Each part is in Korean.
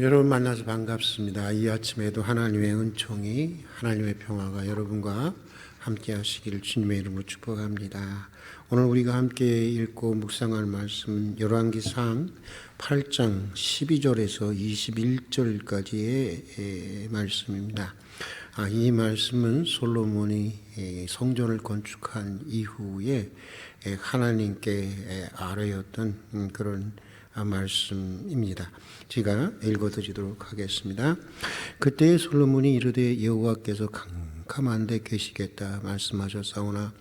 여러분 만나서 반갑습니다. 이 아침에도 하나님의 은총이, 하나님의 평화가 여러분과 함께 하시기를 주님의 이름으로 축복합니다. 오늘 우리가 함께 읽고 묵상할 말씀 열왕기상 8장 12절에서 21절까지의 말씀입니다. 이 말씀은 솔로몬이 성전을 건축한 이후에 하나님께 아뢰었던 그런 말씀입니다. 제가 읽어드리도록 하겠습니다. 그때 솔로몬이 이르되 여호와께서 캄캄한 데 계시겠다 말씀하셨사오나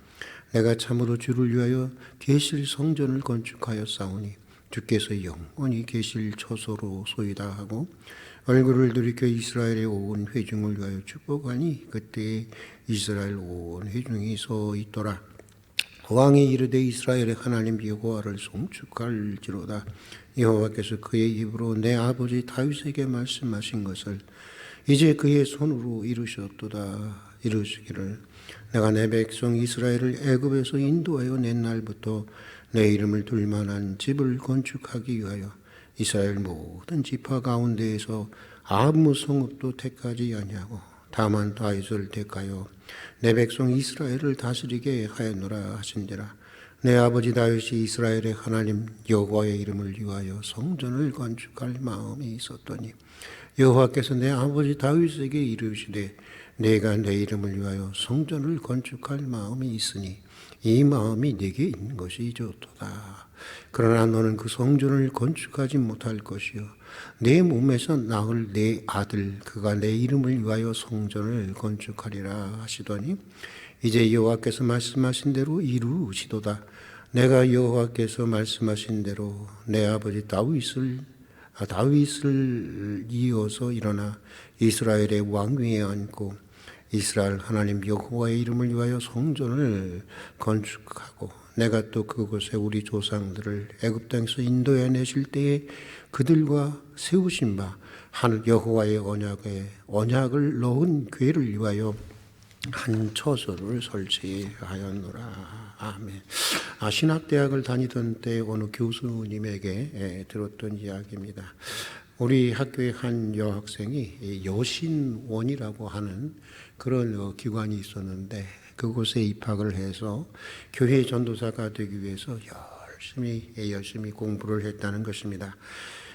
내가 참으로 주를 위하여 계실 성전을 건축하였사오니 주께서 영원히 계실 처소로 소이다 하고 얼굴을 돌이켜 이스라엘의 온 회중을 위하여 축복하니 그때 이스라엘 온 회중이 서 있더라. 왕이 이르되 이스라엘의 하나님 여호와를 송축할지로다. 여호와께서 그의 입으로 내 아버지 다윗에게 말씀하신 것을 이제 그의 손으로 이루셨도다. 이루시기를 내가 내 백성 이스라엘을 애굽에서 인도하여 낸 날부터 내 이름을 둘 만한 집을 건축하기 위하여 이스라엘 모든 지파 가운데에서 아무 성읍도 택하지 아니하고 다만 다윗을 택하여 내 백성 이스라엘을 다스리게 하였노라 하신지라. 내 아버지 다윗이 이스라엘의 하나님 여호와의 이름을 위하여 성전을 건축할 마음이 있었더니 여호와께서 내 아버지 다윗에게 이르시되 내가 내 이름을 위하여 성전을 건축할 마음이 있으니 이 마음이 내게 있는 것이 좋도다. 그러나 너는 그 성전을 건축하지 못할 것이요 내 몸에서 낳을 내 아들 그가 내 이름을 위하여 성전을 건축하리라 하시더니 이제 여호와께서 말씀하신 대로 이루시도다. 내가 여호와께서 말씀하신 대로 내 아버지 다윗을 이어서 일어나 이스라엘의 왕위에 앉고 이스라엘 하나님 여호와의 이름을 위하여 성전을 건축하고 내가 또 그곳에 우리 조상들을 애굽 땅에서 인도해 내실 때에 그들과 세우신 바 하늘 여호와의 언약을 넣은 궤를 위하여 한 처소를 설치하였노라. 아멘. 신학대학을 다니던 때 어느 교수님에게 들었던 이야기입니다. 우리 학교의 한 여학생이 여신원이라고 하는 그런 기관이 있었는데 그곳에 입학을 해서 교회 전도사가 되기 위해서 열심히 공부를 했다는 것입니다.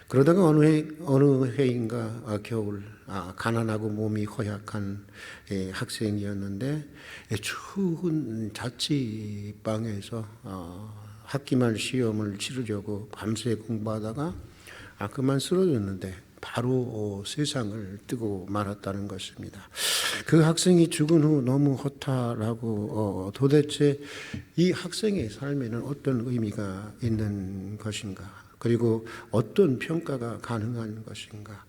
그러다가 어느 해인가 겨울 가난하고 몸이 허약한 학생이었는데 추운 자취방에서 학기말 시험을 치르려고 밤새 공부하다가 그만 쓰러졌는데 바로 세상을 뜨고 말았다는 것입니다. 그 학생이 죽은 후 너무 허탈하고 도대체 이 학생의 삶에는 어떤 의미가 있는 것인가? 그리고 어떤 평가가 가능한 것인가?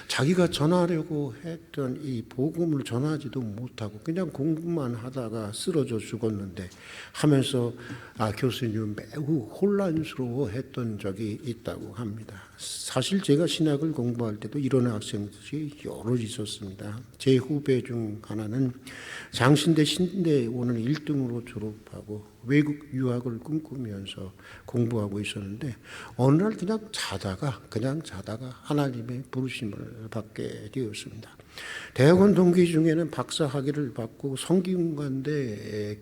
자기가 전하려고 했던 이 복음을 전하지도 못하고 그냥 공부만 하다가 쓰러져 죽었는데 하면서 교수님 매우 혼란스러워했던 적이 있다고 합니다. 사실 제가 신학을 공부할 때도 이런 학생들이 여러 있었습니다. 제 후배 중 하나는 장신대 신대원을 1등으로 졸업하고 외국 유학을 꿈꾸면서 공부하고 있었는데 어느 날 그냥 자다가 하나님의 부르심을 받게 되었습니다. 대학원 동기 중에는 박사 학위를 받고 성균관대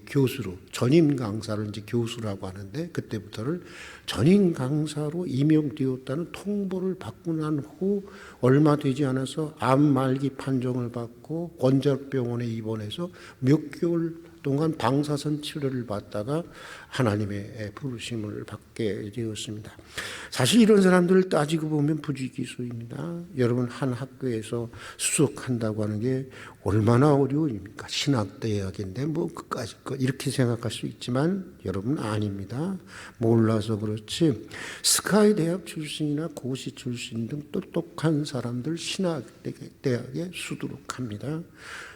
교수로 전임 강사를 이제 교수라고 하는데 그때부터를 전임 강사로 임명되었다는 통보를 받고 난 후 얼마 되지 않아서 암 말기 판정을 받고 원자병원에 입원해서 몇 개월 동안 방사선 치료를 받다가 하나님의 부르심을 받게 되었습니다. 사실 이런 사람들을 따지고 보면 부지기수입니다. 여러분 한 학교에서 수석한다고 하는 게 얼마나 어려운 일입니까? 신학대학인데 뭐 그까짓 거 이렇게 생각할 수 있지만 여러분 아닙니다. 몰라서 그렇지 스카이 대학 출신이나 고시 출신 등 똑똑한 사람들 신학대학에 수두룩합니다.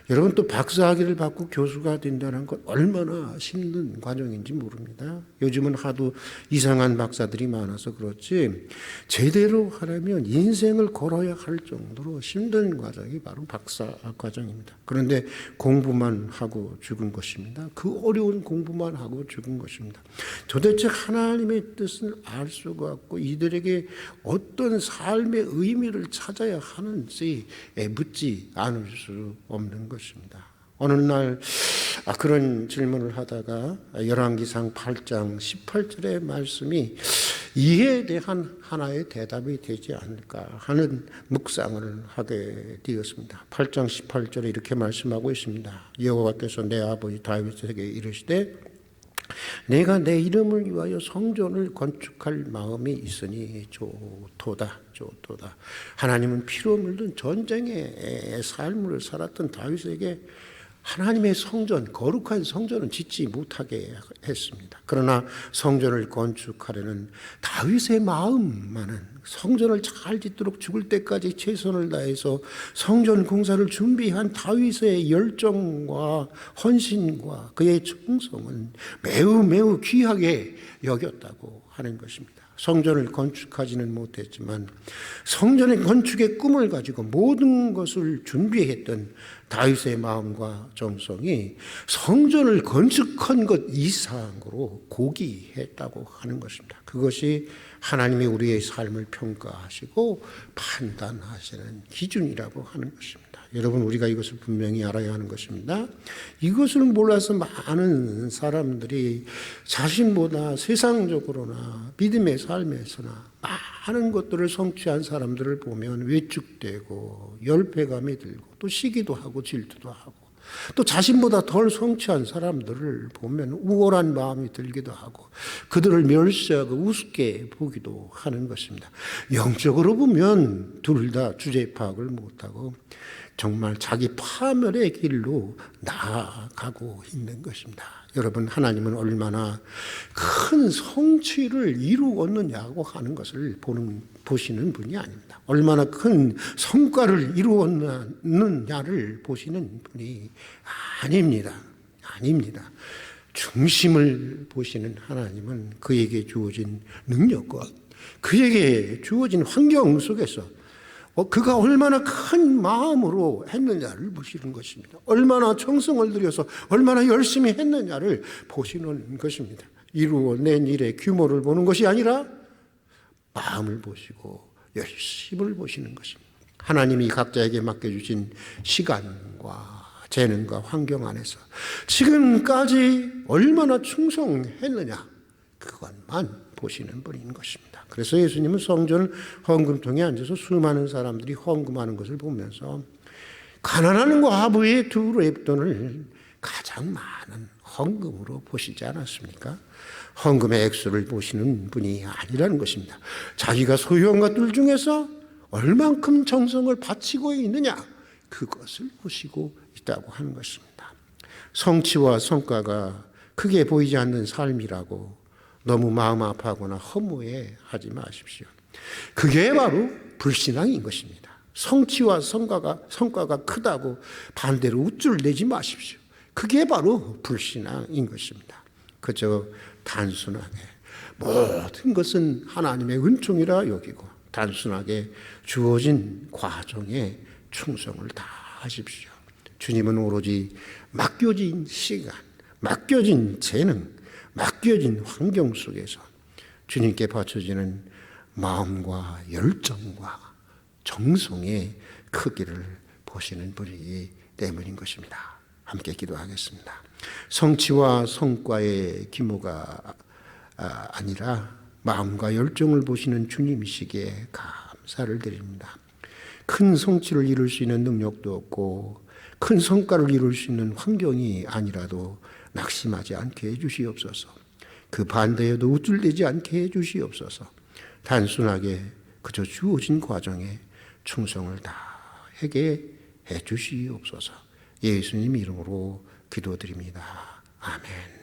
여러분 또 박사학위를 받고 교수가 된다는 건 얼마나 힘든 과정인지 모릅니다. 요즘은 하도 이상한 박사들이 많아서 그렇지 제대로 하려면 인생을 걸어야 할 정도로 힘든 과정이 바로 박사 과정입니다. 그런데 공부만 하고 죽은 것입니다. 그 어려운 공부만 하고 죽은 것입니다. 도대체 하나님의 뜻을 알 수가 없고 이들에게 어떤 삶의 의미를 찾아야 하는지 묻지 않을 수 없는 것입니다. 어느 날 그런 질문을 하다가 열왕기상 8장 18절의 말씀이 이에 대한 하나의 대답이 되지 않을까 하는 묵상을 하게 되었습니다. 8장 18절에 이렇게 말씀하고 있습니다. 여호와께서 내 아버지 다윗에게 이르시되 내가 내 이름을 위하여 성전을 건축할 마음이 있으니 좋도다. 하나님은 피로 물든 전쟁의 삶을 살았던 다윗에게 하나님의 성전, 거룩한 성전은 짓지 못하게 했습니다. 그러나 성전을 건축하려는 다윗의 마음만은 성전을 잘 짓도록 죽을 때까지 최선을 다해서 성전 공사를 준비한 다윗의 열정과 헌신과 그의 충성은 매우 귀하게 여겼다고 하는 것입니다. 성전을 건축하지는 못했지만 성전의 건축의 꿈을 가지고 모든 것을 준비했던 다윗의 마음과 정성이 성전을 건축한 것 이상으로 고귀했다고 하는 것입니다. 그것이 하나님이 우리의 삶을 평가하시고 판단하시는 기준이라고 하는 것입니다. 여러분, 우리가 이것을 분명히 알아야 하는 것입니다. 이것을 몰라서 많은 사람들이 자신보다 세상적으로나 믿음의 삶에서나 많은 것들을 성취한 사람들을 보면 위축되고 열패감이 들고 또 시기도 하고 질투도 하고 또 자신보다 덜 성취한 사람들을 보면 우월한 마음이 들기도 하고 그들을 멸시하고 우습게 보기도 하는 것입니다. 영적으로 보면 둘 다 주제 파악을 못하고 정말 자기 파멸의 길로 나아가고 있는 것입니다. 여러분, 하나님은 얼마나 큰 성취를 이루었느냐고 하는 것을 보시는 분이 아닙니다. 얼마나 큰 성과를 이루었느냐를 보시는 분이 아닙니다. 중심을 보시는 하나님은 그에게 주어진 능력과 그에게 주어진 환경 속에서 그가 얼마나 큰 마음으로 했느냐를 보시는 것입니다. 얼마나 정성을 들여서 얼마나 열심히 했느냐를 보시는 것입니다. 이루어낸 일의 규모를 보는 것이 아니라 마음을 보시고 열심을 보시는 것입니다. 하나님이 각자에게 맡겨주신 시간과 재능과 환경 안에서 지금까지 얼마나 충성했느냐 그것만 보시는 분인 것입니다. 그래서 예수님은 성전 헌금통에 앉아서 수많은 사람들이 헌금하는 것을 보면서 가난한 과부의 두 랩돈을 가장 많은 헌금으로 보시지 않았습니까? 헌금의 액수를 보시는 분이 아니라는 것입니다. 자기가 소유한 것들 중에서 얼만큼 정성을 바치고 있느냐 그것을 보시고 있다고 하는 것입니다. 성취와 성과가 크게 보이지 않는 삶이라고 너무 마음 아파하거나 허무해하지 마십시오. 그게 바로 불신앙인 것입니다. 성취와 성과가 크다고 반대로 우쭐대지 마십시오. 그게 바로 불신앙인 것입니다. 그저 단순하게 모든 것은 하나님의 은총이라 여기고 단순하게 주어진 과정에 충성을 다하십시오. 주님은 오로지 맡겨진 시간, 맡겨진 재능, 맡겨진 환경 속에서 주님께 바쳐지는 마음과 열정과 정성의 크기를 보시는 분이기 때문인 것입니다. 함께 기도하겠습니다. 성취와 성과의 규모가 아니라 마음과 열정을 보시는 주님이시기에 감사를 드립니다. 큰 성취를 이룰 수 있는 능력도 없고 큰 성과를 이룰 수 있는 환경이 아니라도 낙심하지 않게 해주시옵소서. 그 반대에도 우쭐대지 않게 해주시옵소서. 단순하게 그저 주어진 과정에 충성을 다하게 해주시옵소서. 예수님 이름으로 기도드립니다. 아멘.